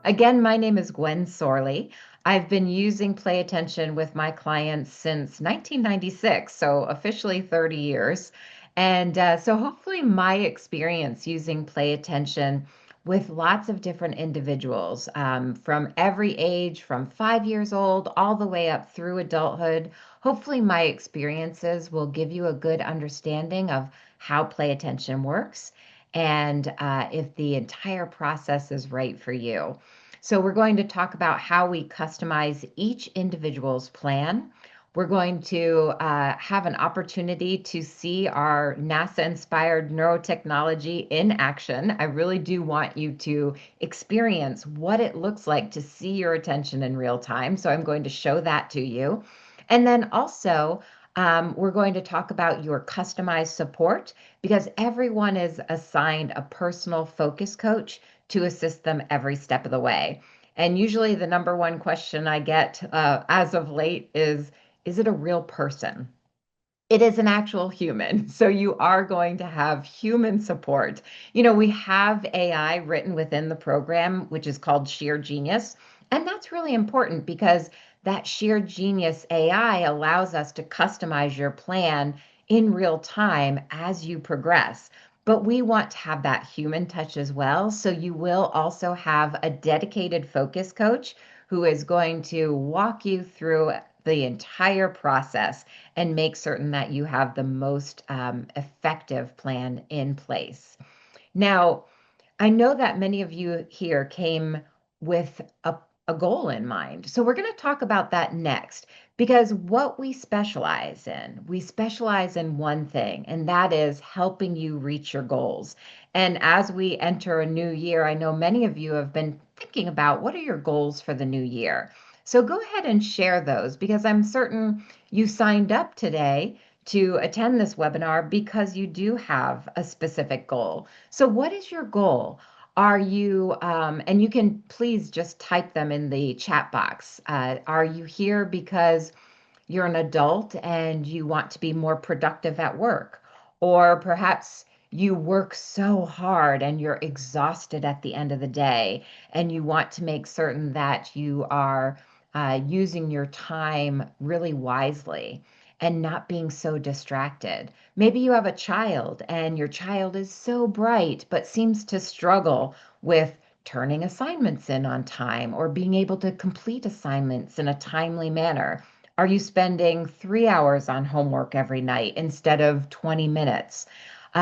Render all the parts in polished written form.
Again, my name is Gwen Sorley. I've been using Play Attention with my clients since 1996, so officially 30 years. And so hopefully my experience using Play Attention with lots of different individuals from every age, from 5 years old all the way up through adulthood. Hopefully my experiences will give you a good understanding of how Play Attention works and if the entire process is right for you. So, we're going to talk about how we customize each individual's plan. We're going to have an opportunity to see our NASA inspired neurotechnology in action. I really do want you to experience what it looks like to see your attention in real time. So, I'm going to show that to you. And then also, we're going to talk about your customized support because everyone is assigned a personal focus coach to assist them every step of the way. And usually, the number one question I get as of late is it a real person? It is an actual human. So you are going to have human support. We have AI written within the program, which is called Sheer Genius. And that's really important because that Sheer Genius AI allows us to customize your plan in real time as you progress. But we want to have that human touch as well. So you will also have a dedicated focus coach who is going to walk you through the entire process and make certain that you have the most effective plan in place. Now, I know that many of you here came with a goal in mind. So we're going to talk about that next because what we specialize in one thing, and that is helping you reach your goals. And as we enter a new year, I know many of you have been thinking about what are your goals for the new year. So go ahead and share those because I'm certain you signed up today to attend this webinar because you do have a specific goal. So, what is your goal? And you can please just type them in the chat box. Are you here because you're an adult and you want to be more productive at work? Or perhaps you work so hard and you're exhausted at the end of the day and you want to make certain that you are using your time really wisely and not being so distracted. Maybe you have a child and your child is so bright but seems to struggle with turning assignments in on time or being able to complete assignments in a timely manner. Are you spending 3 hours on homework every night instead of 20 minutes?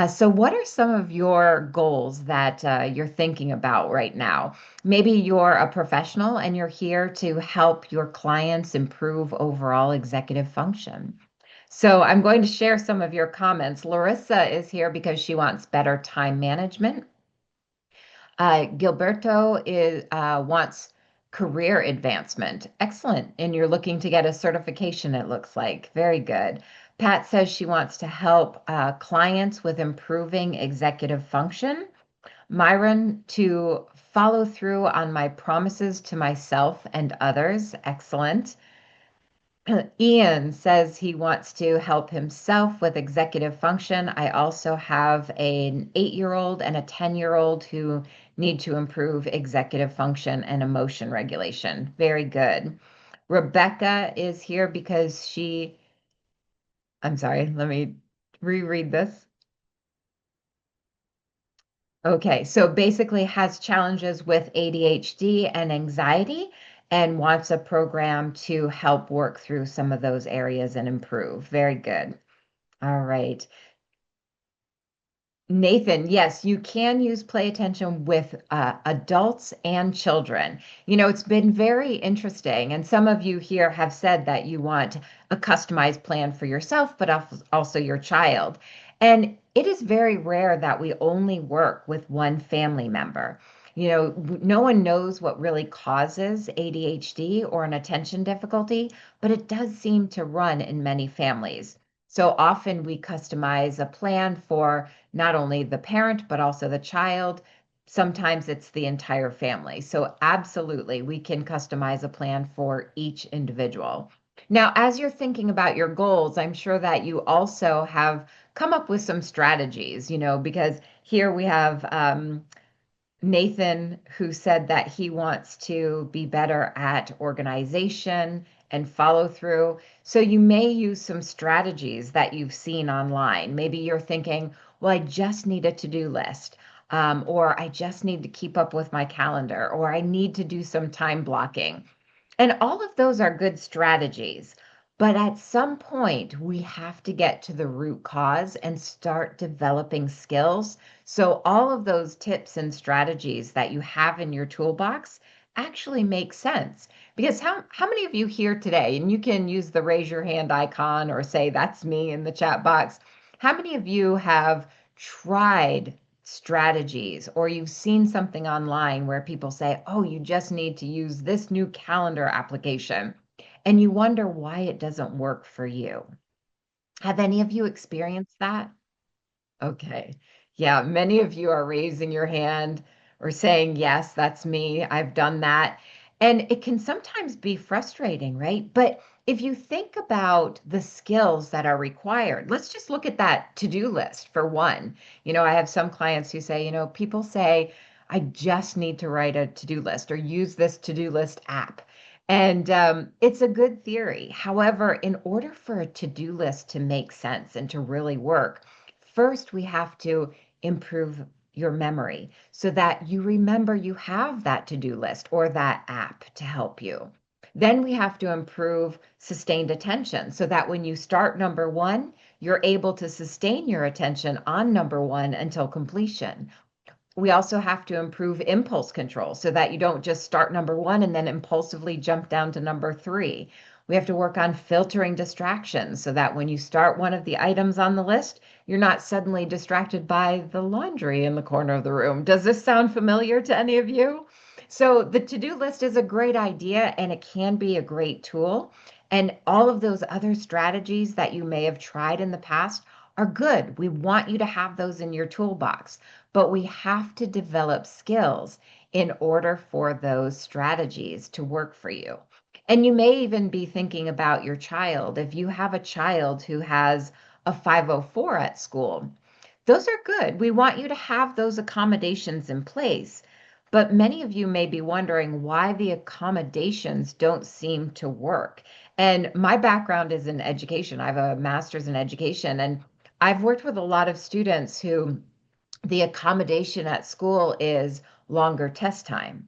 So, what are some of your goals that you're thinking about right now? Maybe you're a professional and you're here to help your clients improve overall executive function. So, I'm going to share some of your comments. Larissa is here because she wants better time management. Gilberto wants career advancement. Excellent. And you're looking to get a certification, it looks like. Very good. Pat says she wants to help clients with improving executive function. Myron, to follow through on my promises to myself and others. Excellent. Ian says he wants to help himself with executive function. I also have an 8-year-old and a 10-year-old who need to improve executive function and emotion regulation. Very good. Rebecca is here because I'm sorry, let me reread this. Okay, so basically has challenges with ADHD and anxiety and wants a program to help work through some of those areas and improve. Very good. All right. Nathan, yes, you can use play attention with adults and children. It's been very interesting, and some of you here have said that you want a customized plan for yourself, but also your child. And it is very rare that we only work with one family member. No one knows what really causes ADHD or an attention difficulty, but it does seem to run in many families. So often we customize a plan for not only the parent, but also the child. Sometimes it's the entire family. So, absolutely, we can customize a plan for each individual. Now, as you're thinking about your goals, I'm sure that you also have come up with some strategies, because here we have Nathan, who said that he wants to be better at organization and follow through. So you may use some strategies that you've seen online. Maybe you're thinking, well, I just need a to-do list, or I just need to keep up with my calendar, or I need to do some time blocking. And all of those are good strategies. But at some point, we have to get to the root cause and start developing skills. So all of those tips and strategies that you have in your toolbox actually make sense. Because how many of you here today, and you can use the raise your hand icon or say that's me in the chat box, how many of you have tried strategies, or you've seen something online where people say, oh, you just need to use this new calendar application, and you wonder why it doesn't work for you? Have any of you experienced that? Okay. Yeah, many of you are raising your hand or saying, yes, that's me. I've done that. And it can sometimes be frustrating, right? But if you think about the skills that are required, let's just look at that to-do list for one. I have some clients who say, people say, I just need to write a to-do list or use this to-do list app. And it's a good theory. However, in order for a to-do list to make sense and to really work, first, we have to improve your memory so that you remember you have that to-do list or that app to help you. Then we have to improve sustained attention so that when you start number one, you're able to sustain your attention on number one until completion. We also have to improve impulse control so that you don't just start number one and then impulsively jump down to number three. We have to work on filtering distractions so that when you start one of the items on the list, you're not suddenly distracted by the laundry in the corner of the room. Does this sound familiar to any of you? So the to-do list is a great idea and it can be a great tool. And all of those other strategies that you may have tried in the past are good. We want you to have those in your toolbox, but we have to develop skills in order for those strategies to work for you. And you may even be thinking about your child. If you have a child who has a 504 at school, those are good. We want you to have those accommodations in place. But many of you may be wondering why the accommodations don't seem to work. And my background is in education. I have a master's in education, and I've worked with a lot of students who the accommodation at school is longer test time.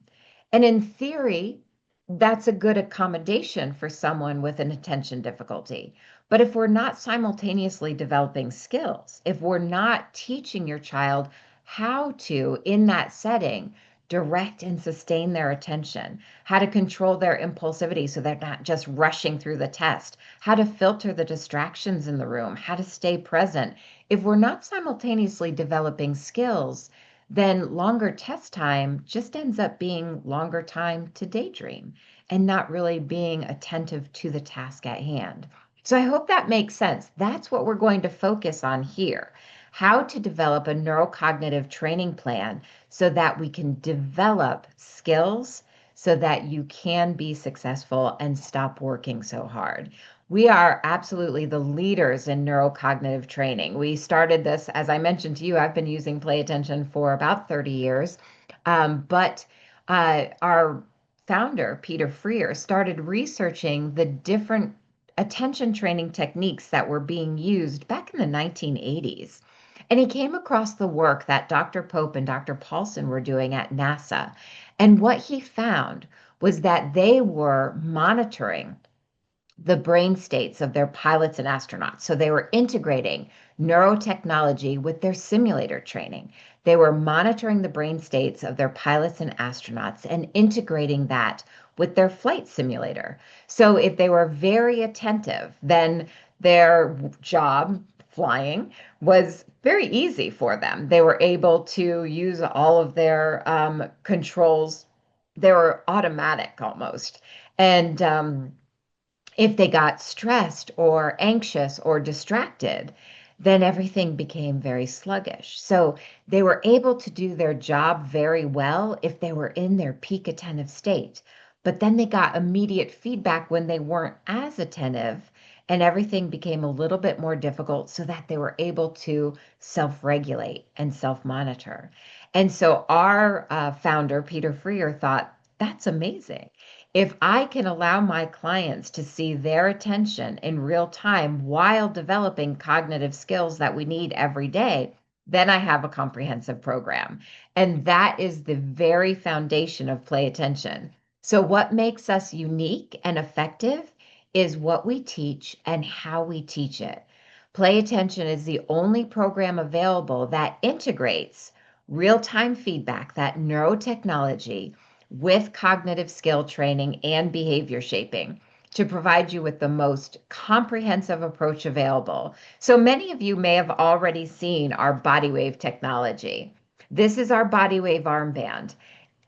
And in theory, that's a good accommodation for someone with an attention difficulty. But if we're not simultaneously developing skills, if we're not teaching your child how to, in that setting, direct and sustain their attention, how to control their impulsivity so they're not just rushing through the test, how to filter the distractions in the room, how to stay present, if we're not simultaneously developing skills, then longer test time just ends up being longer time to daydream and not really being attentive to the task at hand. So I hope that makes sense. That's what we're going to focus on here. How to develop a neurocognitive training plan so that we can develop skills so that you can be successful and stop working so hard. We are absolutely the leaders in neurocognitive training. We started this, as I mentioned to you, I've been using Play Attention for about 30 years. But our founder, Peter Freer, started researching the different attention training techniques that were being used back in the 1980s. And he came across the work that Dr. Pope and Dr. Paulson were doing at NASA. And what he found was that they were monitoring the brain states of their pilots and astronauts. So they were integrating neurotechnology with their simulator training. They were monitoring the brain states of their pilots and astronauts and integrating that with their flight simulator. So if they were very attentive, then their job flying was very easy for them. They were able to use all of their controls. They were automatic almost. And if they got stressed or anxious or distracted, then everything became very sluggish. So they were able to do their job very well if they were in their peak attentive state. But then they got immediate feedback when they weren't as attentive, and everything became a little bit more difficult so that they were able to self regulate and self monitor. And so our founder, Peter Freer, thought, that's amazing. If I can allow my clients to see their attention in real time while developing cognitive skills that we need every day, then I have a comprehensive program. And that is the very foundation of play attention. So, what makes us unique and effective is what we teach and how we teach it. Play attention is the only program available that integrates real time feedback, that neurotechnology, with cognitive skill training and behavior shaping to provide you with the most comprehensive approach available. So many of you may have already seen our body wave technology. This is our body wave armband.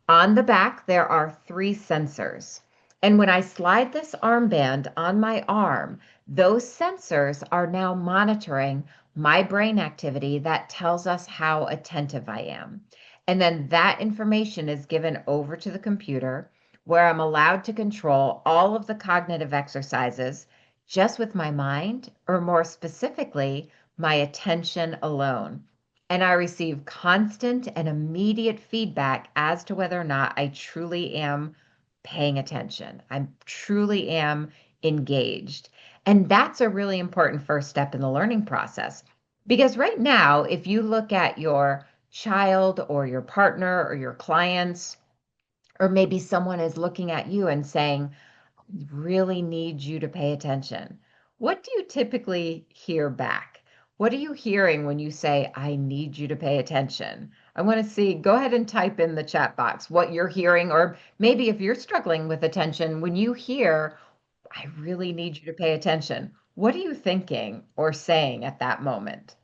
On the back, there are three sensors. And when I slide this armband on my arm, those sensors are now monitoring my brain activity that tells us how attentive I am. And then that information is given over to the computer where I'm allowed to control all of the cognitive exercises just with my mind, or more specifically, my attention alone. And I receive constant and immediate feedback as to whether or not I truly am paying attention. I truly am engaged. And that's a really important first step in the learning process. Because right now, if you look at your child or your partner or your clients, or maybe someone is looking at you and saying, really need you to pay attention. What do you typically hear back? What are you hearing when you say, I need you to pay attention? I want to see, go ahead and type in the chat box what you're hearing, or maybe if you're struggling with attention, when you hear, I really need you to pay attention, what are you thinking or saying at that moment?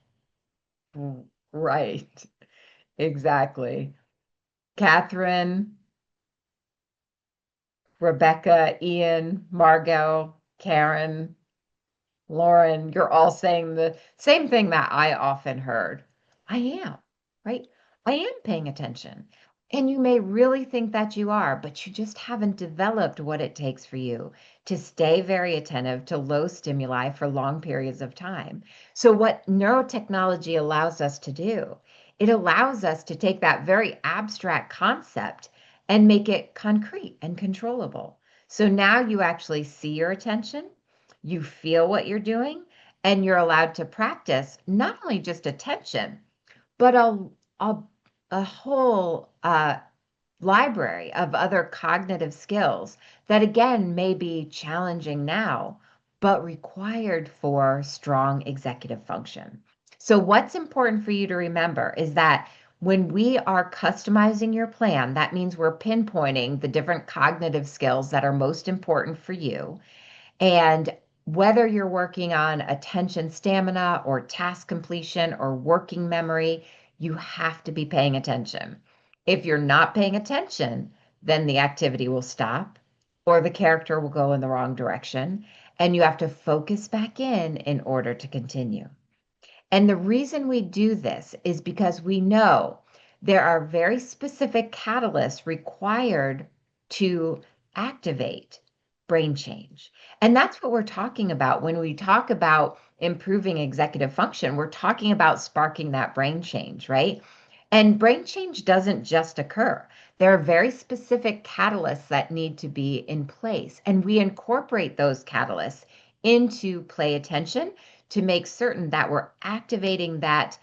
Right, exactly. Catherine, Rebecca, Ian, Margot, Karen, Lauren, you're all saying the same thing that I often heard. I am, right? I am paying attention. And you may really think that you are, but you just haven't developed what it takes for you to stay very attentive to low stimuli for long periods of time. So, what neurotechnology allows us to do, it allows us to take that very abstract concept and make it concrete and controllable. So now you actually see your attention, you feel what you're doing, and you're allowed to practice not only just attention, but a, a whole library of other cognitive skills that, again, may be challenging now, but required for strong executive function. So, what's important for you to remember is that when we are customizing your plan, that means we're pinpointing the different cognitive skills that are most important for you, and whether you're working on attention stamina or task completion or working memory, you have to be paying attention. If you're not paying attention, then the activity will stop or the character will go in the wrong direction, and you have to focus back in order to continue. And the reason we do this is because we know there are very specific catalysts required to activate brain change. And that's what we're talking about when we talk about improving executive function. We're talking about sparking that brain change, right? And brain change doesn't just occur. There are very specific catalysts that need to be in place. And we incorporate those catalysts into play attention to make certain that we're activating that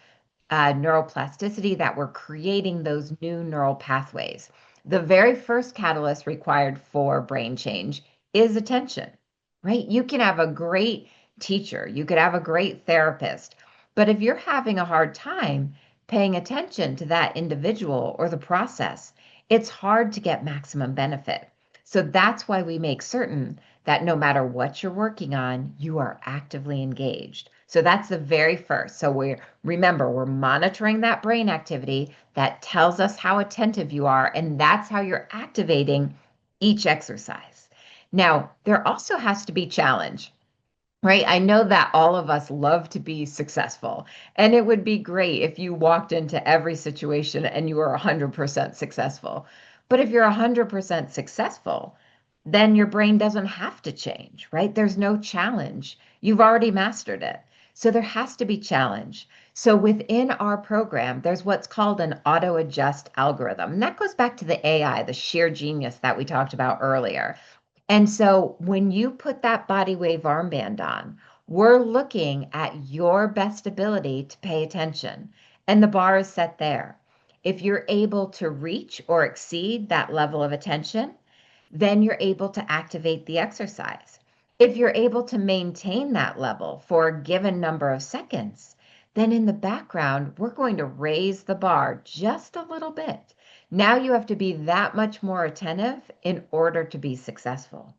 neuroplasticity, that we're creating those new neural pathways. The very first catalyst required for brain change is attention, right? You can have a great teacher, you could have a great therapist, but if you're having a hard time paying attention to that individual or the process, it's hard to get maximum benefit. So that's why we make certain that no matter what you're working on, you are actively engaged. So that's the very first. So we're monitoring that brain activity that tells us how attentive you are, and that's how you're activating each exercise. Now, there also has to be challenge. Right. I know that all of us love to be successful, and it would be great if you walked into every situation and you were 100% successful. But if you're 100% successful, then your brain doesn't have to change, right? There's no challenge. You've already mastered it. So there has to be challenge. So within our program, there's what's called an auto adjust algorithm. And that goes back to the AI, the sheer genius that we talked about earlier. And so when you put that body wave armband on, we're looking at your best ability to pay attention. And the bar is set there. If you're able to reach or exceed that level of attention, then you're able to activate the exercise. If you're able to maintain that level for a given number of seconds, then in the background, we're going to raise the bar just a little bit. Now you have to be that much more attentive in order to be successful.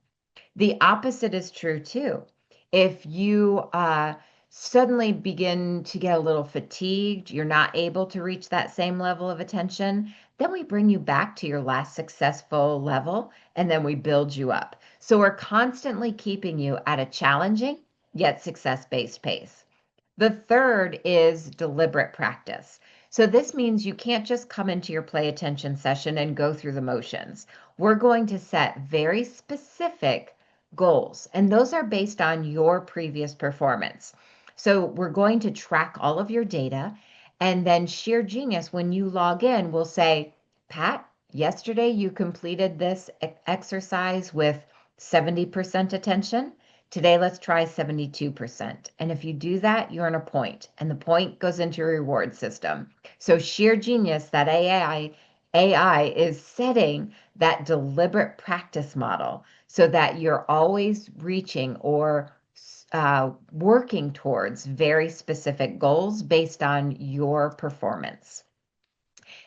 The opposite is true too. If you suddenly begin to get a little fatigued, you're not able to reach that same level of attention, then we bring you back to your last successful level and then we build you up. So we're constantly keeping you at a challenging yet success-based pace. The third is deliberate practice. So this means you can't just come into your play attention session and go through the motions. We're going to set very specific goals, and those are based on your previous performance. So we're going to track all of your data, and then Sheer Genius, when you log in, will say, Pat, yesterday you completed this exercise with 70% attention. Today, let's try 72%. And if you do that, you earn a point, and the point goes into your reward system. So sheer genius, that AI is setting that deliberate practice model so that you're always reaching or working towards very specific goals based on your performance.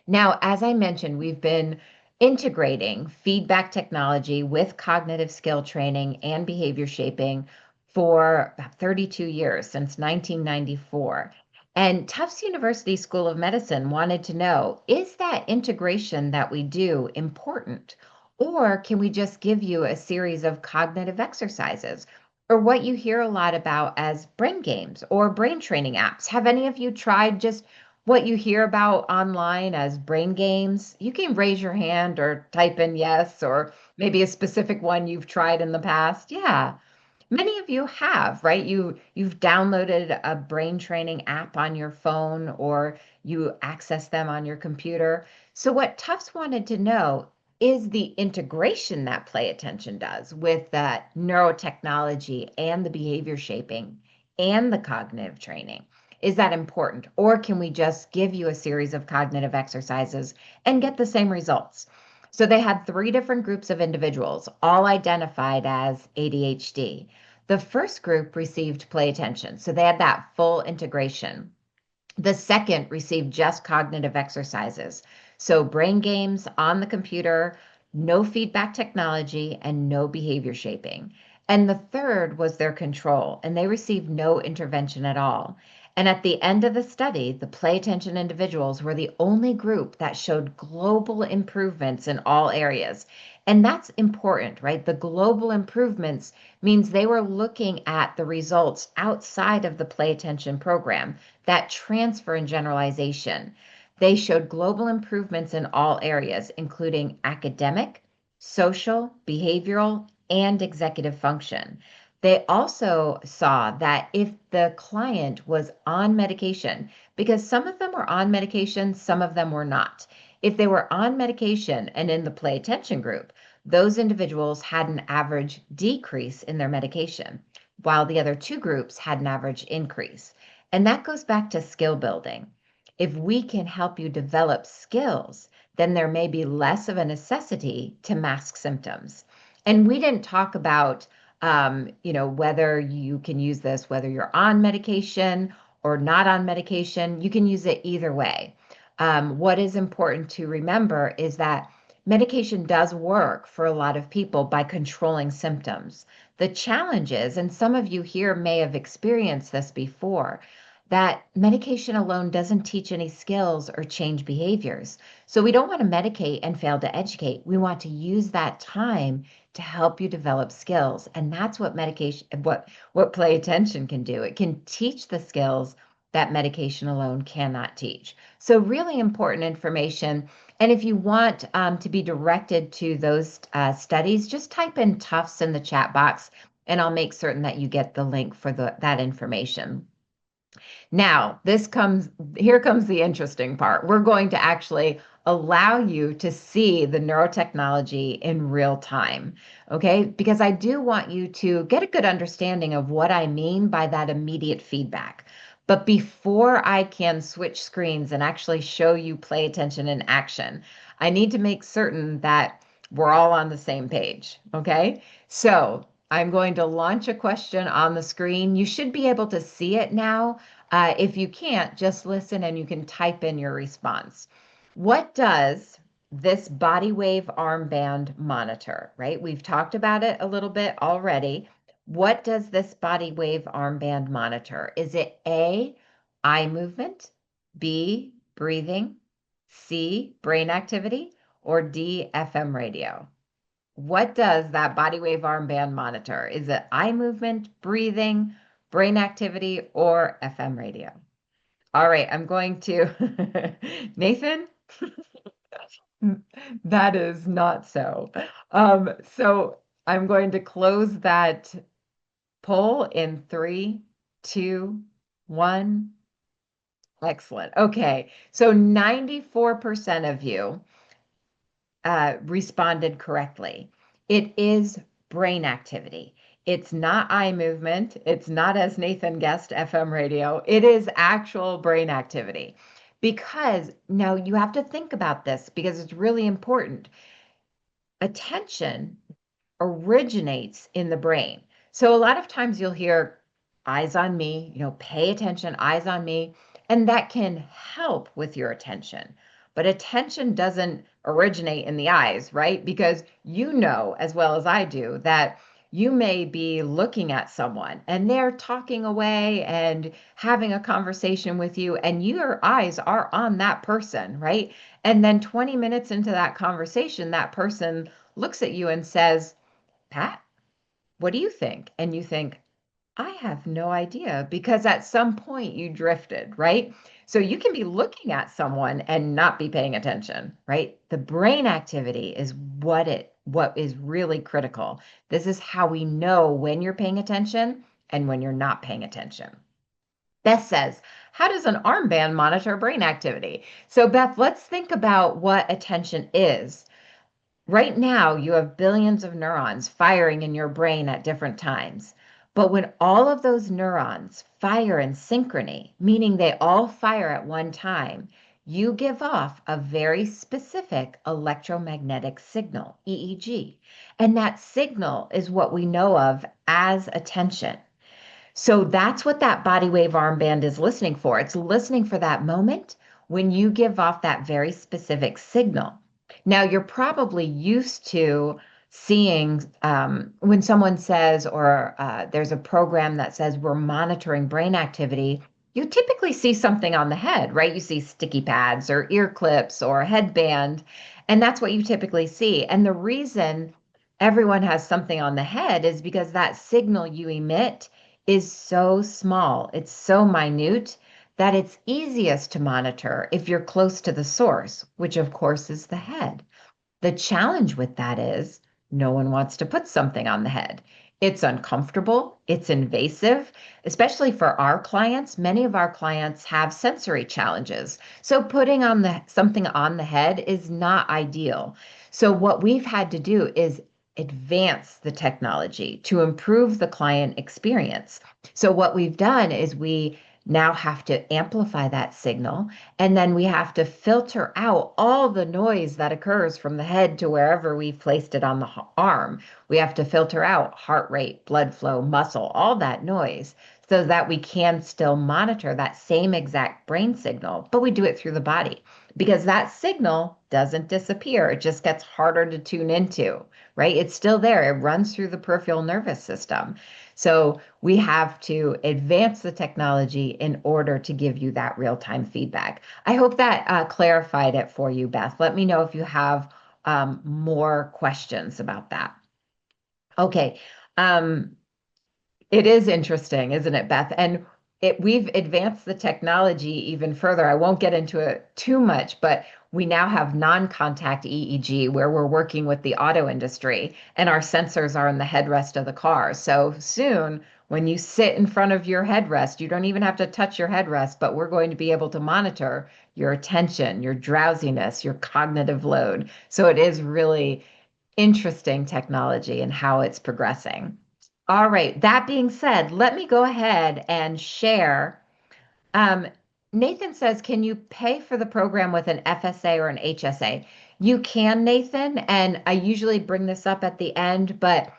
Now, as I mentioned, we've been integrating feedback technology with cognitive skill training and behavior shaping for about 32 years, since 1994. And Tufts University School of Medicine wanted to know, is that integration that we do important? Or can we just give you a series of cognitive exercises? Or what you hear a lot about as brain games or brain training apps. Have any of you tried just what you hear about online as brain games? You can raise your hand or type in yes, or maybe a specific one you've tried in the past. Yeah, many of you have, right? You've downloaded a brain training app on your phone or you access them on your computer. So what Tufts wanted to know is the integration that play attention does with that neurotechnology and the behavior shaping and the cognitive training. Is that important? Or can we just give you a series of cognitive exercises and get the same results? So they had three different groups of individuals, all identified as ADHD. The first group received play attention, so they had that full integration. The second received just cognitive exercises, so brain games on the computer, no feedback technology, and no behavior shaping. And the third was their control, and they received no intervention at all. And at the end of the study, the play attention individuals were the only group that showed global improvements in all areas. And that's important, right? The global improvements means they were looking at the results outside of the play attention program, that transfer and generalization. They showed global improvements in all areas, including academic, social, behavioral, and executive function. They also saw that if the client was on medication, because some of them were on medication, some of them were not. If they were on medication and in the play attention group, those individuals had an average decrease in their medication, while the other two groups had an average increase. And that goes back to skill building. If we can help you develop skills, then there may be less of a necessity to mask symptoms. And we didn't talk about, whether you can use this, whether you're on medication or not on medication, you can use it either way. What is important to remember is that medication does work for a lot of people by controlling symptoms. The challenge is, and some of you here may have experienced this before, that medication alone doesn't teach any skills or change behaviors. So we don't want to medicate and fail to educate. We want to use that time to help you develop skills. And that's what medication, what play attention can do. It can teach the skills that medication alone cannot teach. So really important information. And if you want to be directed to those studies, just type in Tufts in the chat box, and I'll make certain that you get the link for that information. Now, here comes the interesting part. We're going to actually allow you to see the neurotechnology in real time, okay? Because I do want you to get a good understanding of what I mean by that immediate feedback. But before I can switch screens and actually show you play attention in action, I need to make certain that we're all on the same page, okay? So I'm going to launch a question on the screen. You should be able to see it now. If you can't, just listen and you can type in your response. What does this body wave armband monitor, right? We've talked about it a little bit already. What does this body wave armband monitor? Is it A, eye movement, B, breathing, C, brain activity, or D, FM radio? What does that body wave armband monitor? Is it eye movement, breathing, brain activity, or FM radio? All right, I'm going to Nathan, that is not so. So I'm going to close that poll in three, two, one. Excellent. Okay, so 94% of you responded correctly. It is brain activity. It's not eye movement. It's not, as Nathan guessed, FM radio. It is actual brain activity. Because now you have to think about this because it's really important. Attention originates in the brain. So a lot of times you'll hear eyes on me, pay attention, eyes on me, and that can help with your attention. But attention doesn't originate in the eyes, right? Because you know as well as I do that you may be looking at someone and they're talking away and having a conversation with you, and your eyes are on that person, right? And then 20 minutes into that conversation, that person looks at you and says, Pat, what do you think? And you think, I have no idea because at some point you drifted, right? So you can be looking at someone and not be paying attention, right? The brain activity is what is really critical. This is how we know when you're paying attention and when you're not paying attention. Beth says, how does an armband monitor brain activity? So Beth, let's think about what attention is. Right now, you have billions of neurons firing in your brain at different times. But when all of those neurons fire in synchrony, meaning they all fire at one time, you give off a very specific electromagnetic signal, EEG. And that signal is what we know of as attention. So that's what that body wave armband is listening for. It's listening for that moment when you give off that very specific signal. Now, you're probably used to seeing when someone says, or there's a program that says we're monitoring brain activity, you typically see something on the head, right? You see sticky pads or ear clips or a headband, and that's what you typically see. And the reason everyone has something on the head is because that signal you emit is so small, it's so minute that it's easiest to monitor if you're close to the source, which of course is the head. The challenge with that is no one wants to put something on the head. It's uncomfortable, it's invasive, especially for our clients. Many of our clients have sensory challenges. So putting on the something on the head is not ideal. So what we've had to do is advance the technology to improve the client experience. So what we've done is we now have to amplify that signal, and then we have to filter out all the noise that occurs from the head to wherever we've placed it on the arm. We have to filter out heart rate, blood flow, muscle, all that noise so that we can still monitor that same exact brain signal, but we do it through the body because that signal doesn't disappear. It just gets harder to tune into, right? It's still there. It runs through the peripheral nervous system. So we have to advance the technology in order to give you that real-time feedback. I hope that clarified it for you, Beth. Let me know if you have more questions about that. Okay. Um, it is interesting, isn't it, Beth? And we've advanced the technology even further. I won't get into it too much, but we now have non-contact EEG where we're working with the auto industry and our sensors are in the headrest of the car. So soon When you sit in front of your headrest, you don't even have to touch your headrest, but we're going to be able to monitor your attention, your drowsiness, your cognitive load. So it is really interesting technology and how it's progressing. All right, that being said, let me go ahead and share. Um, Nathan says, can you pay for the program with an FSA or an HSA? You can, Nathan, and I usually bring this up at the end, but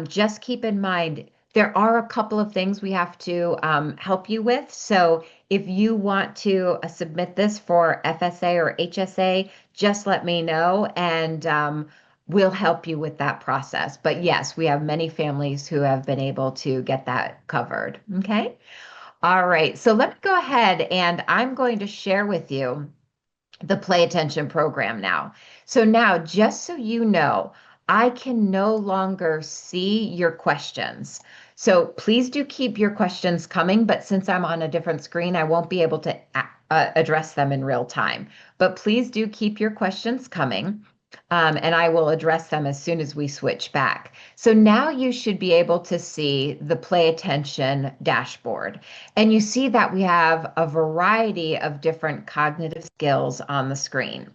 just keep in mind there are a couple of things we have to help you with. So if you want to submit this for FSA or HSA, just let me know and we'll help you with that process. But yes, we have many families who have been able to get that covered. Okay. All right, so let me go ahead and I'm going to share with you the Play Attention program now. So now, just so you know, I can no longer see your questions. So please do keep your questions coming, but since I'm on a different screen, I won't be able to address them in real time. But please do keep your questions coming. And I will address them as soon as we switch back. So now you should be able to see the Play Attention dashboard. And you see that we have a variety of different cognitive skills on the screen.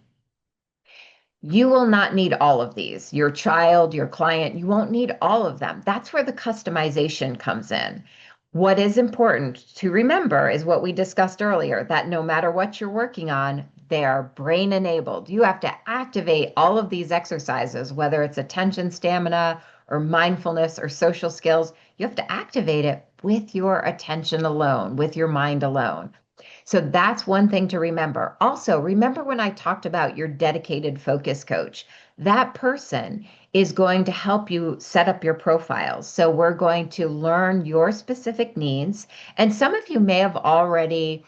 You will not need all of these. Your child, your client, you won't need all of them. That's where the customization comes in. What is important to remember is what we discussed earlier, that no matter what you're working on, they are brain enabled. You have to activate all of these exercises, whether it's attention stamina or mindfulness or social skills, you have to activate it with your attention alone, with your mind alone. So that's one thing to remember. Also, remember when I talked about your dedicated focus coach, that person is going to help you set up your profiles. So we're going to learn your specific needs. And some of you may have already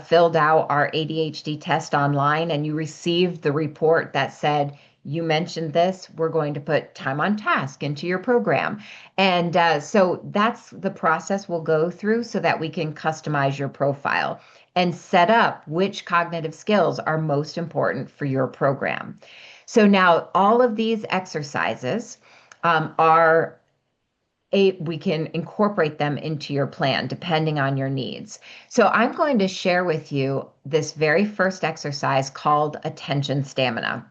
filled out our ADHD test online and you received the report that said, you mentioned this, we're going to put time on task into your program. And so that's the process we'll go through so that we can customize your profile and set up which cognitive skills are most important for your program. So now all of these exercises we can incorporate them into your plan depending on your needs. So I'm going to share with you this very first exercise called attention stamina.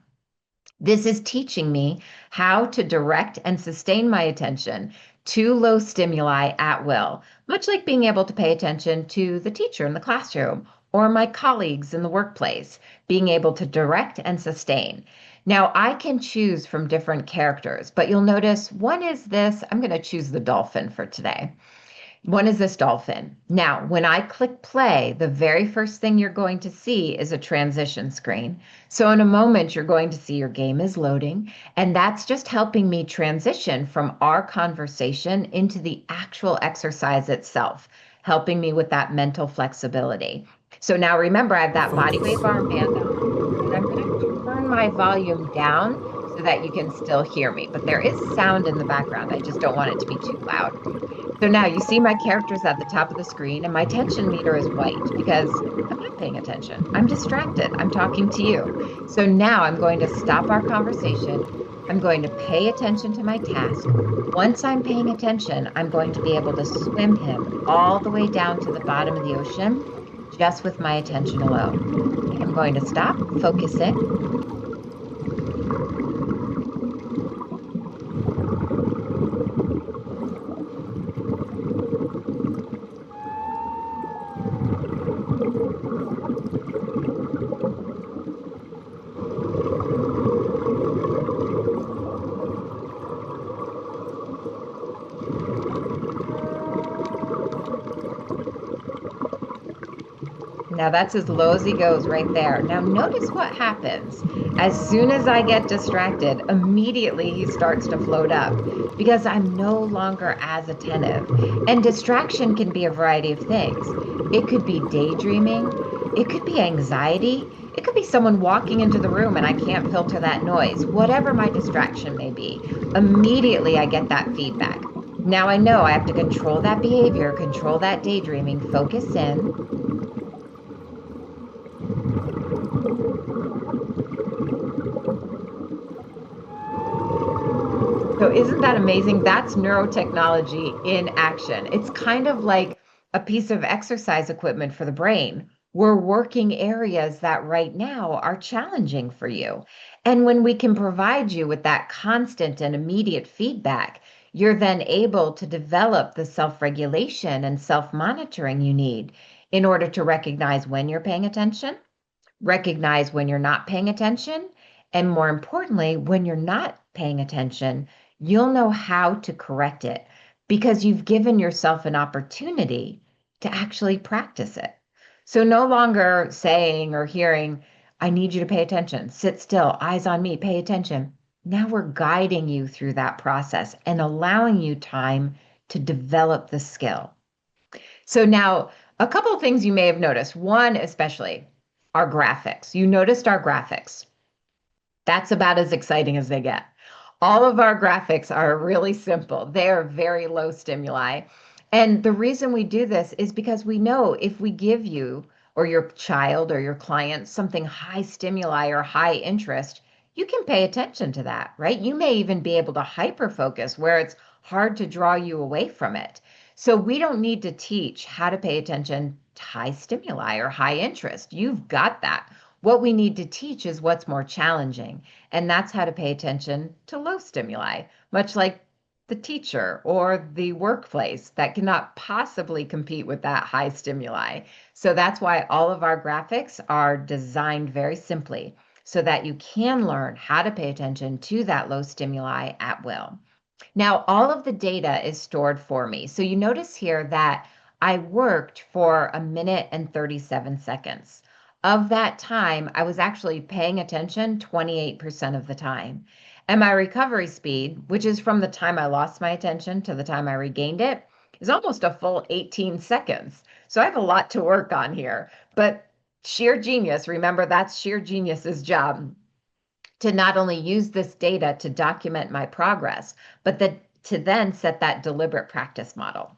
This is teaching me how to direct and sustain my attention to low stimuli at will, much like being able to pay attention to the teacher in the classroom or my colleagues in the workplace, being able to direct and sustain. Now, I can choose from different characters, but you'll notice one is this. I'm going to choose the dolphin for today. One is this dolphin. Now, when I click play, the very first thing you're going to see is a transition screen. So in a moment, you're going to see your game is loading, and that's just helping me transition from our conversation into the actual exercise itself, helping me with that mental flexibility. So now remember, I have that body weight armband on, and I'm going to turn my volume down so that you can still hear me. But there is sound in the background. I just don't want it to be too loud. So now you see my characters at the top of the screen and my attention meter is white because I'm not paying attention. I'm distracted. I'm talking to you. So now I'm going to stop our conversation. I'm going to pay attention to my task. Once I'm paying attention, I'm going to be able to swim him all the way down to the bottom of the ocean just with my attention alone. Okay, I'm going to stop, focus in. Now that's as low as he goes right there. Now notice what happens. As soon as I get distracted, immediately he starts to float up because I'm no longer as attentive. And distraction can be a variety of things. It could be daydreaming. It could be anxiety. It could be someone walking into the room and I can't filter that noise. Whatever my distraction may be, immediately I get that feedback. Now I know I have to control that behavior, control that daydreaming, focus in. So isn't that amazing? That's neurotechnology in action. It's kind of like a piece of exercise equipment for the brain. We're working areas that right now are challenging for you. And when we can provide you with that constant and immediate feedback, you're then able to develop the self regulation and self monitoring you need in order to recognize when you're paying attention, recognize when you're not paying attention, and more importantly, when you're not paying attention, you'll know how to correct it because you've given yourself an opportunity to actually practice it. So no longer saying or hearing, I need you to pay attention, sit still, eyes on me, pay attention. Now we're guiding you through that process and allowing you time to develop the skill. So now, a couple of things you may have noticed. One, especially, our graphics. You noticed our graphics. That's about as exciting as they get. All of our graphics are really simple. They are very low stimuli. And the reason we do this is because we know if we give you or your child or your client something high stimuli or high interest, you can pay attention to that, right? You may even be able to hyper focus where it's hard to draw you away from it. So we don't need to teach how to pay attention to high stimuli or high interest. You've got that. What we need to teach is what's more challenging, and that's how to pay attention to low stimuli, much like the teacher or the workplace that cannot possibly compete with that high stimuli. So that's why all of our graphics are designed very simply so that you can learn how to pay attention to that low stimuli at will. Now, all of the data is stored for me. So you notice here that I worked for a minute and 37 seconds. Of that time, I was actually paying attention 28% of the time. And my recovery speed, which is from the time I lost my attention to the time I regained it, is almost a full 18 seconds. So I have a lot to work on here. But sheer genius, remember, that's sheer genius's job to not only use this data to document my progress, but to then set that deliberate practice model.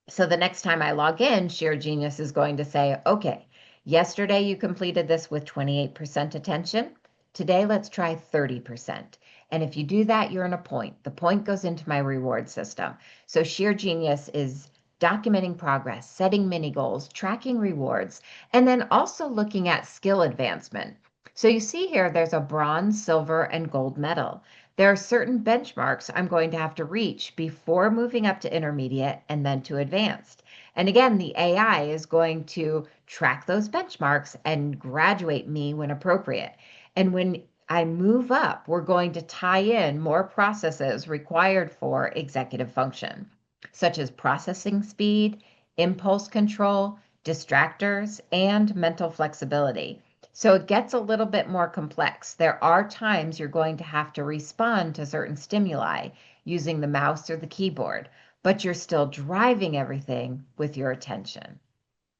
So the next time I log in, Sheer Genius is going to say, okay, yesterday you completed this with 28% attention. Today, let's try 30%. And if you do that, you're in a point. The point goes into my reward system. So Sheer Genius is documenting progress, setting mini goals, tracking rewards, and then also looking at skill advancement. So you see here, there's a bronze, silver, and gold medal. There are certain benchmarks I'm going to have to reach before moving up to intermediate and then to advanced. And again, the AI is going to track those benchmarks and graduate me when appropriate. And when I move up, we're going to tie in more processes required for executive function, such as processing speed, impulse control, distractors, and mental flexibility. So it gets a little bit more complex. There are times you're going to have to respond to certain stimuli using the mouse or the keyboard, but you're still driving everything with your attention.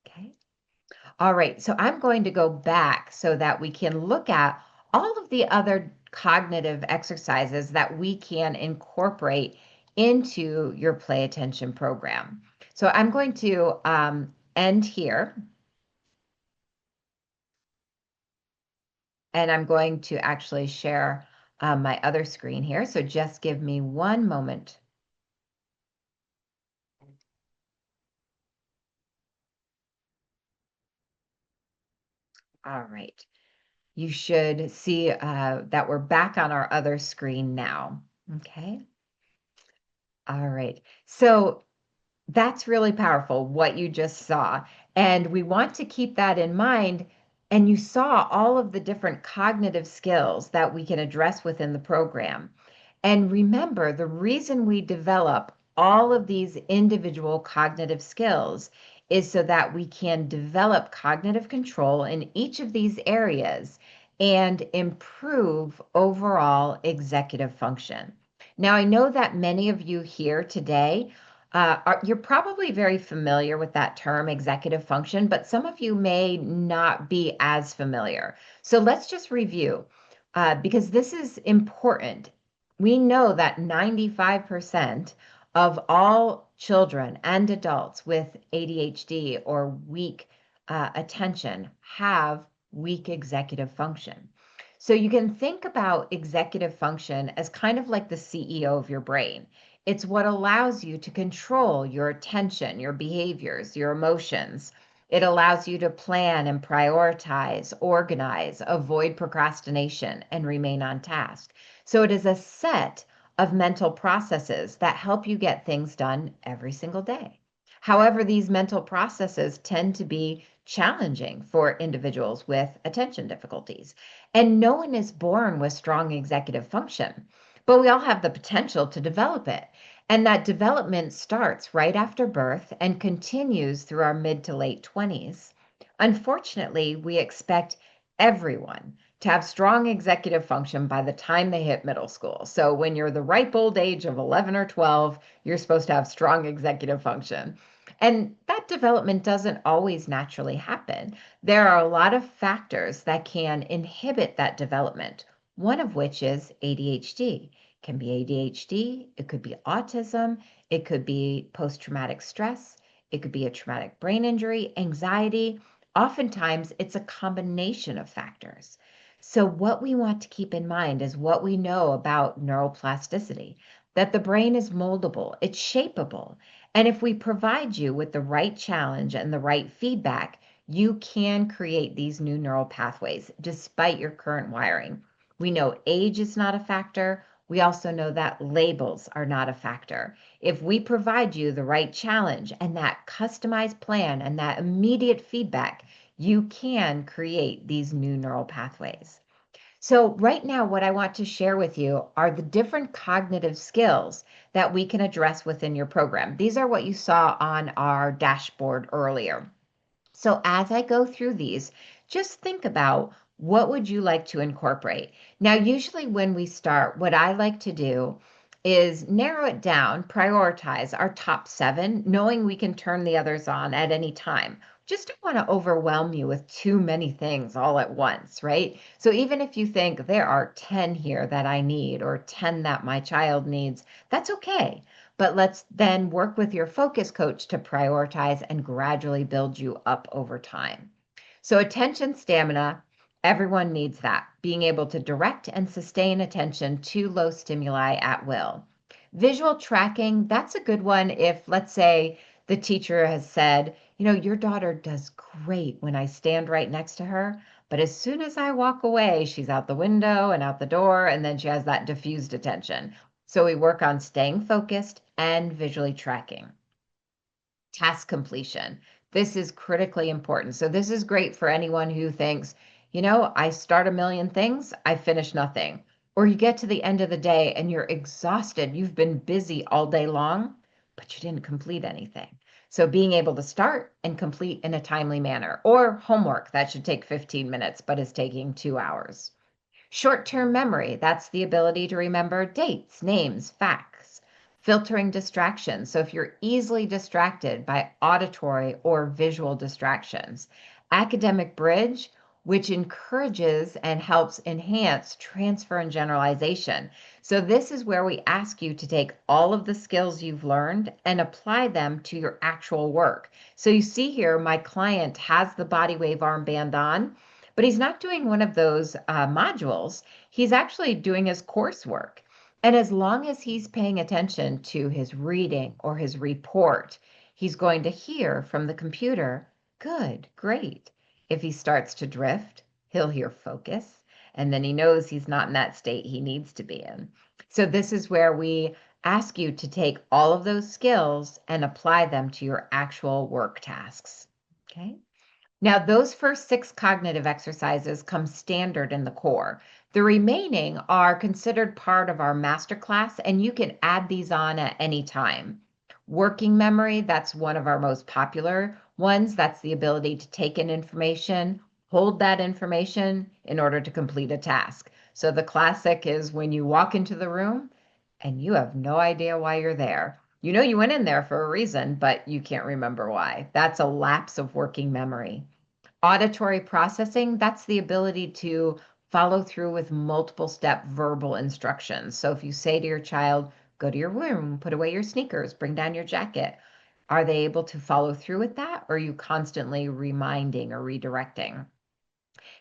Okay. All right. So I'm going to go back so that we can look at all of the other cognitive exercises that we can incorporate into your play attention program. So I'm going to end here. And I'm going to actually share my other screen here. So just give me one moment. All right. You should see that we're back on our other screen now. Okay. All right. So that's really powerful, what you just saw. And we want to keep that in mind. And you saw all of the different cognitive skills that we can address within the program. And remember, the reason we develop all of these individual cognitive skills is so that we can develop cognitive control in each of these areas and improve overall executive function. Now, I know that many of you here today you're probably very familiar with that term, executive function, but some of you may not be as familiar. So let's just review because this is important. We know that 95% of all children and adults with ADHD or weak attention have weak executive function. So you can think about executive function as kind of like the CEO of your brain. It's what allows you to control your attention, your behaviors, your emotions. It allows you to plan and prioritize, organize, avoid procrastination, and remain on task. So it is a set of mental processes that help you get things done every single day. However, these mental processes tend to be challenging for individuals with attention difficulties. And no one is born with strong executive function, but we all have the potential to develop it. And that development starts right after birth and continues through our mid to late 20s. Unfortunately, we expect everyone to have strong executive function by the time they hit middle school. So when you're the ripe old age of 11 or 12, you're supposed to have strong executive function. And that development doesn't always naturally happen. There are a lot of factors that can inhibit that development, one of which is ADHD. It can be ADHD, it could be autism, it could be post traumatic stress, it could be a traumatic brain injury, anxiety. Oftentimes, it's a combination of factors. So, what we want to keep in mind is what we know about neuroplasticity, that the brain is moldable, it's shapeable. And if we provide you with the right challenge and the right feedback, you can create these new neural pathways despite your current wiring. We know age is not a factor. We also know that labels are not a factor. If we provide you the right challenge and that customized plan and that immediate feedback, you can create these new neural pathways. So, right now, what I want to share with you are the different cognitive skills that we can address within your program. These are what you saw on our dashboard earlier. So as I go through these, just think about what would you like to incorporate. Now, usually when we start, what I like to do is narrow it down, prioritize our top seven, knowing we can turn the others on at any time. Just don't want to overwhelm you with too many things all at once, right? So even if you think there are 10 here that I need or 10 that my child needs, that's okay. But let's then work with your focus coach to prioritize and gradually build you up over time. So, attention stamina, everyone needs that, being able to direct and sustain attention to low stimuli at will. Visual tracking, that's a good one if, let's say, the teacher has said, your daughter does great when I stand right next to her, but as soon as I walk away, she's out the window and out the door, and then she has that diffused attention. So we work on staying focused and visually tracking. Task completion. This is critically important. So this is great for anyone who thinks, I start a million things, I finish nothing. Or you get to the end of the day and you're exhausted. You've been busy all day long, but you didn't complete anything. So being able to start and complete in a timely manner, or homework that should take 15 minutes but is taking 2 hours. Short-term memory, that's the ability to remember dates, names, facts. Filtering distractions, so if you're easily distracted by auditory or visual distractions. Academic bridge, which encourages and helps enhance transfer and generalization. So this is where we ask you to take all of the skills you've learned and apply them to your actual work. So you see here, my client has the body wave armband on, but he's not doing one of those modules. He's actually doing his coursework. And as long as he's paying attention to his reading or his report, he's going to hear from the computer, good, great. If he starts to drift, he'll hear focus, and then he knows he's not in that state he needs to be in. So this is where we ask you to take all of those skills and apply them to your actual work tasks. Okay? Now, those first six cognitive exercises come standard in the core. The remaining are considered part of our masterclass, and you can add these on at any time. Working memory, that's one of our most popular ones. That's the ability to take in information, hold that information in order to complete a task. So the classic is when you walk into the room and you have no idea why you're there. You know you went in there for a reason, but you can't remember why. That's a lapse of working memory. Auditory processing, that's the ability to follow through with multiple step verbal instructions. So if you say to your child, go to your room, put away your sneakers, bring down your jacket, are they able to follow through with that? Or are you constantly reminding or redirecting?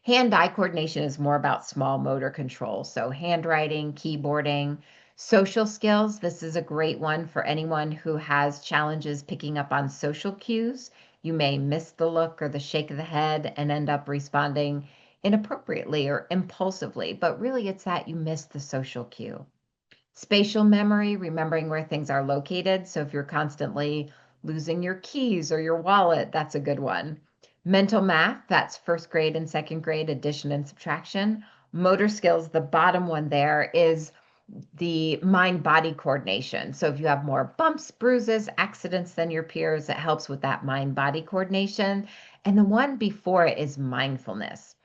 Hand-eye coordination is more about small motor control. So handwriting, keyboarding, social skills. This is a great one for anyone who has challenges picking up on social cues. You may miss the look or the shake of the head and end up responding inappropriately or impulsively, but really it's that you missed the social cue. Spatial memory, remembering where things are located. So if you're constantly losing your keys or your wallet, that's a good one. Mental math, that's first grade and second grade addition and subtraction. Motor skills, the bottom one there is the mind body coordination. So if you have more bumps, bruises, accidents than your peers, it helps with that mind body coordination. And the one before it is mindfulness.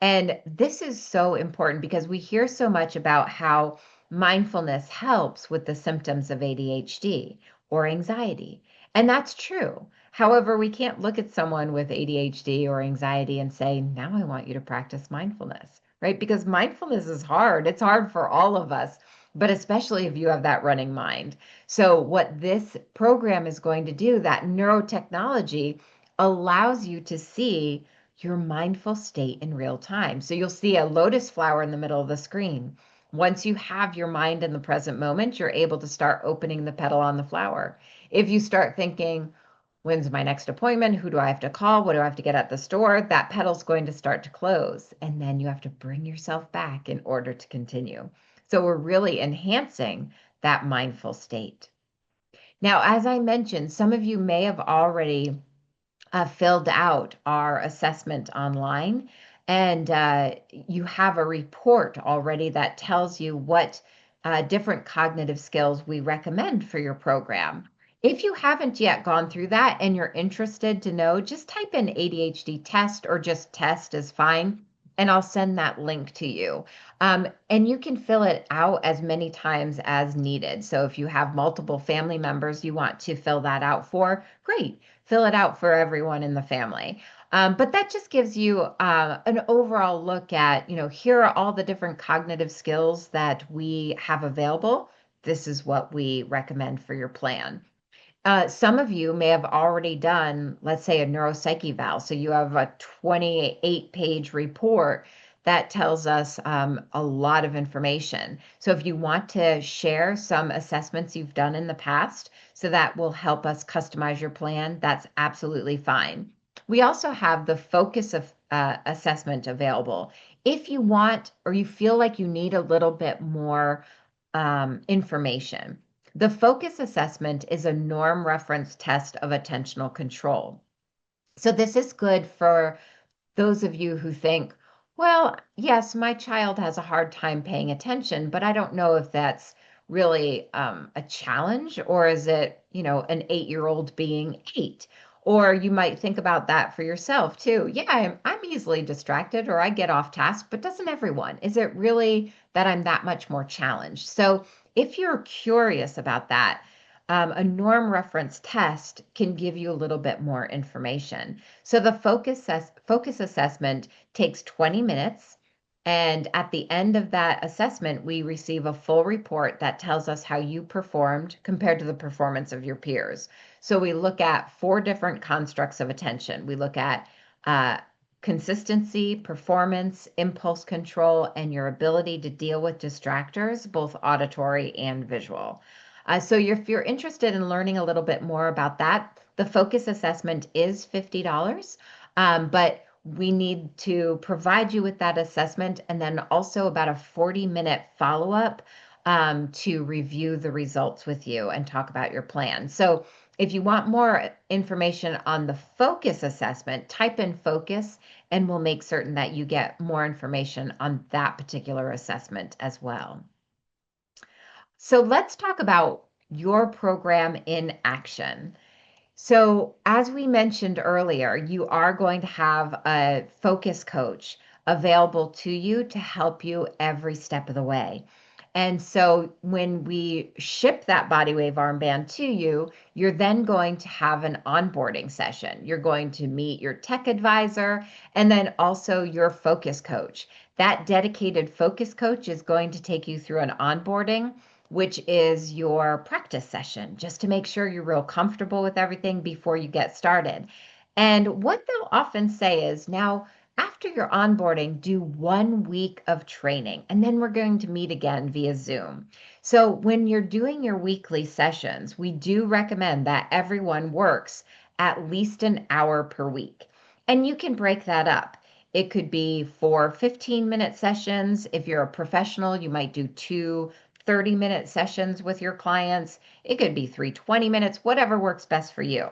And this is so important because we hear so much about how mindfulness helps with the symptoms of ADHD or anxiety. And that's true. However, we can't look at someone with ADHD or anxiety and say, now I want you to practice mindfulness, right? Because mindfulness is hard. It's hard for all of us, but especially if you have that running mind. So, what this program is going to do, that neurotechnology allows you to see your mindful state in real time. So you'll see a lotus flower in the middle of the screen. Once you have your mind in the present moment, you're able to start opening the petal on the flower. If you start thinking, when's my next appointment? Who do I have to call? What do I have to get at the store? That petal's going to start to close. And then you have to bring yourself back in order to continue. So we're really enhancing that mindful state. Now, as I mentioned, some of you may have already filled out our assessment online, and you have a report already that tells you what different cognitive skills we recommend for your program. If you haven't yet gone through that and you're interested to know, just type in ADHD test or just test is fine, and I'll send that link to you. And you can fill it out as many times as needed. So if you have multiple family members you want to fill that out for, great, fill it out for everyone in the family. But that just gives you an overall look at, here are all the different cognitive skills that we have available. This is what we recommend for your plan. Some of you may have already done, let's say, a neuropsych eval. So you have a 28-page report that tells us a lot of information. So if you want to share some assessments you've done in the past, so that will help us customize your plan, that's absolutely fine. We also have the focus of assessment available. If you want or you feel like you need a little bit more information. The focus assessment is a norm reference test of attentional control. So this is good for those of you who think, well, yes, my child has a hard time paying attention, but I don't know if that's really a challenge or is it, an 8-year-old being 8? Or you might think about that for yourself too. Yeah, I'm easily distracted or I get off task, but doesn't everyone? Is it really that I'm that much more challenged? So if you're curious about that, a norm reference test can give you a little bit more information. So the focus assessment takes 20 minutes. And at the end of that assessment, we receive a full report that tells us how you performed compared to the performance of your peers. So we look at 4 different constructs of attention. We look at uh, consistency, performance, impulse control, and your ability to deal with distractors, both auditory and visual. So if you're interested in learning a little bit more about that, the focus assessment is $50, but we need to provide you with that assessment and then also about a 40-minute follow-up to review the results with you and talk about your plan. So if you want more information on the focus assessment, type in focus and we'll make certain that you get more information on that particular assessment as well. So let's talk about your program in action. So, as we mentioned earlier, you are going to have a focus coach available to you to help you every step of the way. And so, when we ship that body wave armband to you, you're then going to have an onboarding session. You're going to meet your tech advisor and then also your focus coach. That dedicated focus coach is going to take you through an onboarding, which is your practice session, just to make sure you're real comfortable with everything before you get started. And what they'll often say is, now, After your onboarding, do 1 week of training, and then we're going to meet again via Zoom. So, when you're doing your weekly sessions, we do recommend that everyone works at least an hour per week. And you can break that up. It could be 4 15-minute sessions. If you're a professional, you might do two 30-minute sessions with your clients. It could be 3 20 minutes, whatever works best for you.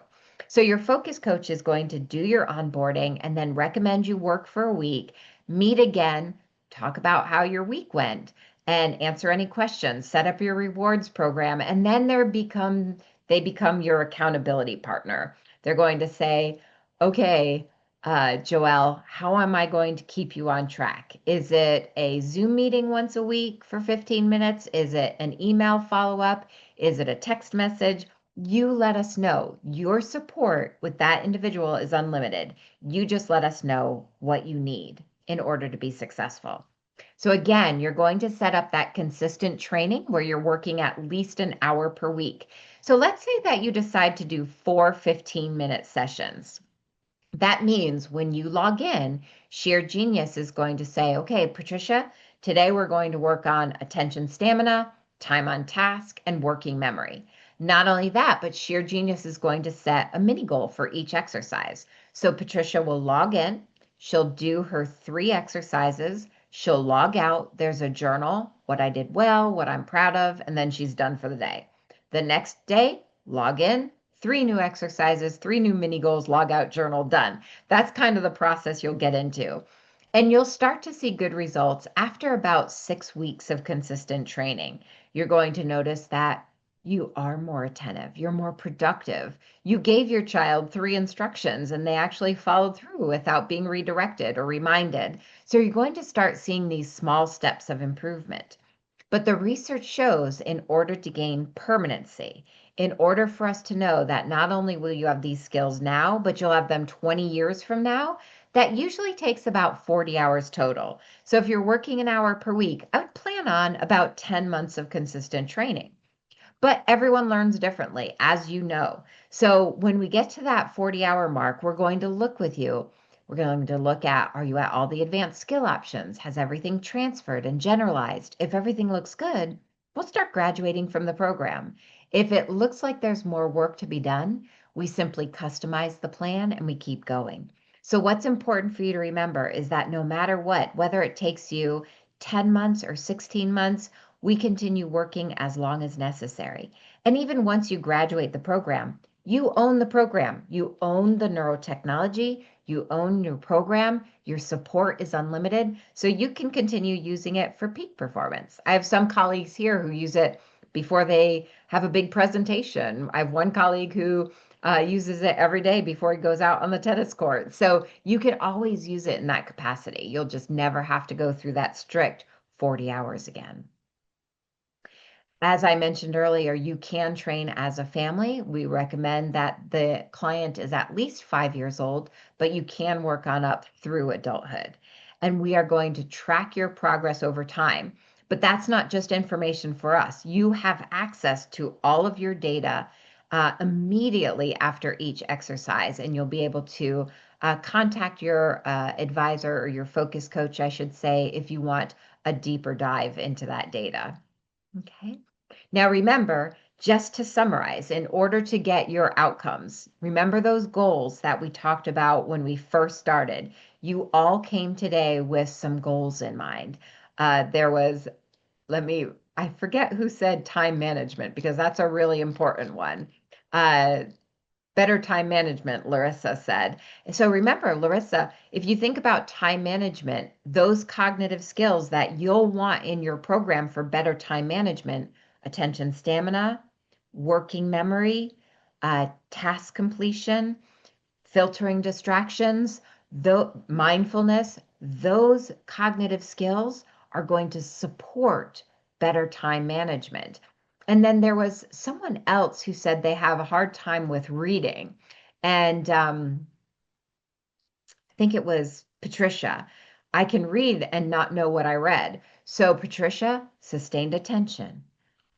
So your focus coach is going to do your onboarding and then recommend you work for a week, meet again, talk about how your week went, and answer any questions, set up your rewards program, and then they become your accountability partner. They're going to say, okay, Joelle, how am I going to keep you on track? Is it a Zoom meeting once a week for 15 minutes? Is it an email follow up? Is it a text message? You let us know. Your support with that individual is unlimited. You just let us know what you need in order to be successful. So, again, you're going to set up that consistent training where you're working at least an hour per week. So, let's say that you decide to do 4 15-minute sessions. That means when you log in, Sheer Genius is going to say, okay, Patricia, today we're going to work on attention stamina, time on task, and working memory. Not only that, but Sheer Genius is going to set a mini goal for each exercise. So Patricia will log in, she'll do her 3 exercises, she'll log out, there's a journal, what I did well, what I'm proud of, and then she's done for the day. The next day, log in, 3 new exercises, 3 new mini goals, log out, journal, done. That's kind of the process you'll get into. And you'll start to see good results after about 6 weeks of consistent training. You're going to notice that you are more attentive, you're more productive. You gave your child 3 instructions and they actually followed through without being redirected or reminded. So you're going to start seeing these small steps of improvement. But the research shows in order to gain permanency, in order for us to know that not only will you have these skills now, but you'll have them 20 years from now, that usually takes about 40 hours total. So if you're working an hour per week, I would plan on about 10 months of consistent training. But everyone learns differently, as you know. So when we get to that 40-hour mark, we're going to look with you. We're going to look at, are you at all the advanced skill options? Has everything transferred and generalized? If everything looks good, we'll start graduating from the program. If it looks like there's more work to be done, we simply customize the plan and we keep going. So what's important for you to remember is that no matter what, whether it takes you 10 months or 16 months, we continue working as long as necessary. And even once you graduate the program, you own the program. You own the neurotechnology. You own your program. Your support is unlimited. So you can continue using it for peak performance. I have some colleagues here who use it before they have a big presentation. I have one colleague who uses it every day before he goes out on the tennis court. So you can always use it in that capacity. You'll just never have to go through that strict 40 hours again. As I mentioned earlier, you can train as a family. We recommend that the client is at least 5 years old, but you can work on up through adulthood. And we are going to track your progress over time. But that's not just information for us. You have access to all of your data immediately after each exercise, and you'll be able to contact your advisor or your focus coach, I should say, if you want a deeper dive into that data. Okay. Now remember, just to summarize, in order to get your outcomes, remember those goals that we talked about when we first started. You all came today with some goals in mind. There was, I forget who said time management because that's a really important one. Uh, Better time management, Larissa said. So remember, Larissa, if you think about time management, those cognitive skills that you'll want in your program for better time management, attention stamina, working memory, task completion, filtering distractions, mindfulness, those cognitive skills are going to support better time management. And then there was someone else who said they have a hard time with reading. And I think it was Patricia. I can read and not know what I read. So, Patricia, sustained attention,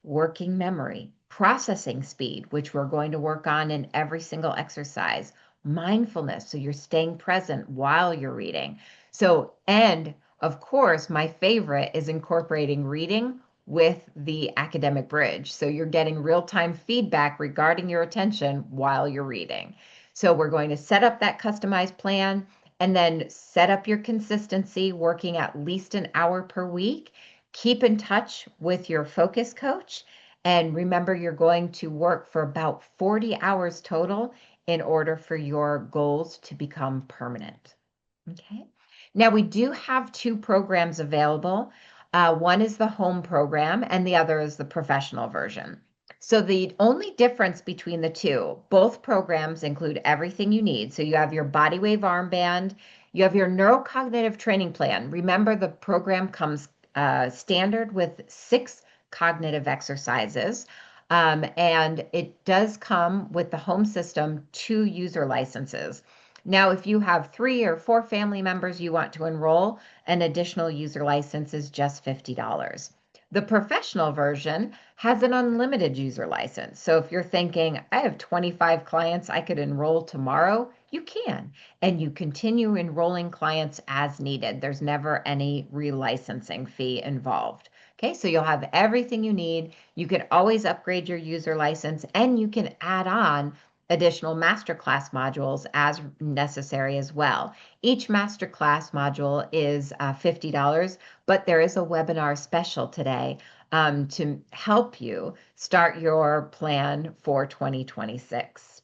working memory, processing speed, which we're going to work on in every single exercise, mindfulness. So you're staying present while you're reading. So, and of course, my favorite is incorporating reading with the academic bridge. So you're getting real-time feedback regarding your attention while you're reading. So we're going to set up that customized plan and then set up your consistency, working at least an hour per week. Keep in touch with your focus coach. And remember, you're going to work for about 40 hours total in order for your goals to become permanent. Okay. Now, we do have two programs available. One is the home program, and the other is the professional version. So, the only difference between the two, both programs include everything you need. So, you have your body wave armband, you have your neurocognitive training plan. Remember, the program comes standard with 6 cognitive exercises. And it does come with the home system 2 user licenses. Now, if you have 3 or 4 family members you want to enroll, an additional user license is just $50. The professional version has an unlimited user license. So if you're thinking, I have 25 clients I could enroll tomorrow, you can. And you continue enrolling clients as needed. There's never any relicensing fee involved. Okay, so you'll have everything you need. You can always upgrade your user license and you can add on additional masterclass modules as necessary as well. Each masterclass module is $50, but there is a webinar special today to help you start your plan for 2026.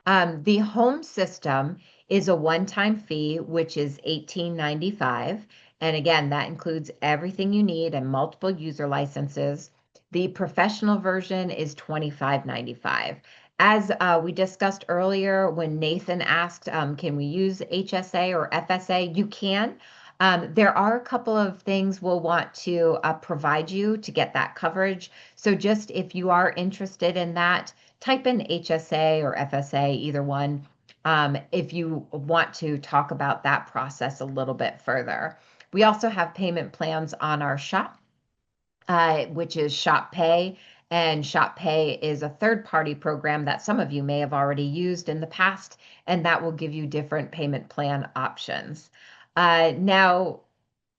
The home system is a one-time fee, which is $18.95. And again, that includes everything you need and multiple user licenses. The professional version is $25.95. As we discussed earlier, when Nathan asked, can we use HSA or FSA? You can. There are a couple of things we'll want to provide you to get that coverage. So just if you are interested in that, type in HSA or FSA, either one, if you want to talk about that process a little bit further. We also have payment plans on our shop, which is Shop Pay. And Shop Pay is a third-party program that some of you may have already used in the past, and that will give you different payment plan options. Now,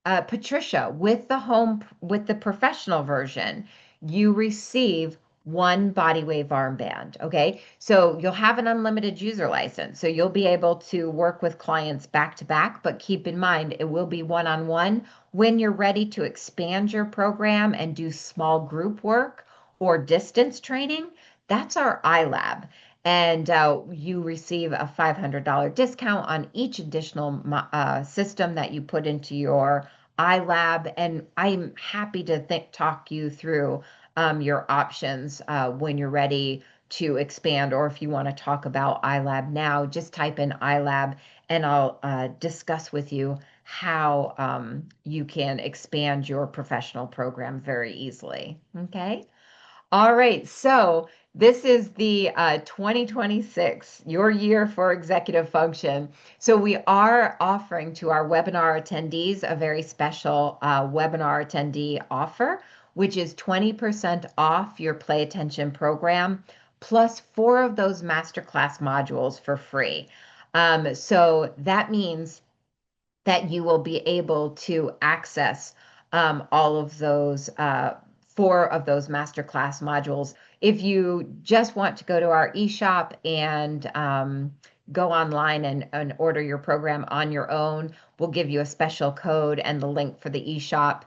Patricia, with the professional version, you receive one body wave armband. Okay. So you'll have an unlimited user license. So you'll be able to work with clients back to back, but keep in mind it will be one-on-one. When you're ready to expand your program and do small group work or distance training, that's our iLab. And you receive a $500 discount on each additional system that you put into your iLab, and I'm happy to talk you through your options when you're ready to expand, or if you want to talk about iLab now, just type in iLab and I'll discuss with you how you can expand your professional program very easily. Okay. All right, so this is the 2026, your year for executive function. So we are offering to our webinar attendees a very special webinar attendee offer, which is 20% off your Play Attention program, plus 4 of those masterclass modules for free. So that means that you will be able to access all of those 4 of those masterclass modules. If you just want to go to our eShop and go online and order your program on your own, we'll give you a special code and the link for the eShop.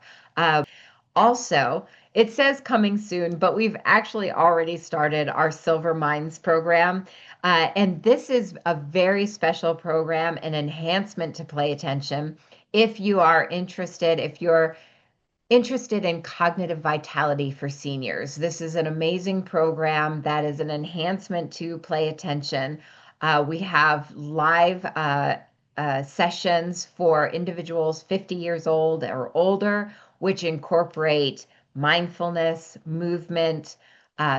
Also, it says coming soon, but we've actually already started our Silver Minds program. And this is a very special program, an enhancement to Play Attention. If you are interested, if you're interested in cognitive vitality for seniors, this is an amazing program that is an enhancement to Play Attention. We have live sessions for individuals 50 years old or older, which incorporate mindfulness, movement,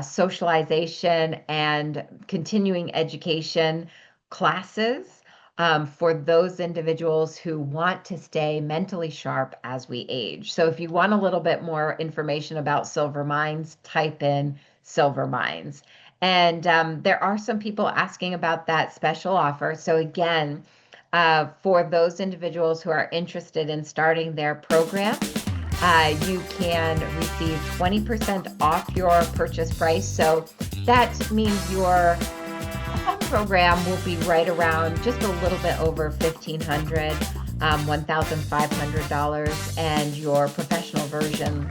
socialization, and continuing education classes for those individuals who want to stay mentally sharp as we age. So if you want a little bit more information about Silver Minds, type in Silver Minds. And there are some people asking about that special offer. So again, for those individuals who are interested in starting their program, you can receive 20% off your purchase price. So that means your home program will be right around just a little bit over $1,500, $1,500, and your professional version,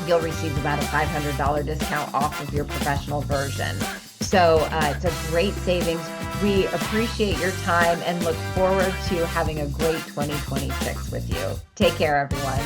you'll receive about a $500 discount off of your professional version. So it's a great savings. We appreciate your time and look forward to having a great 2026 with you. Take care, everyone.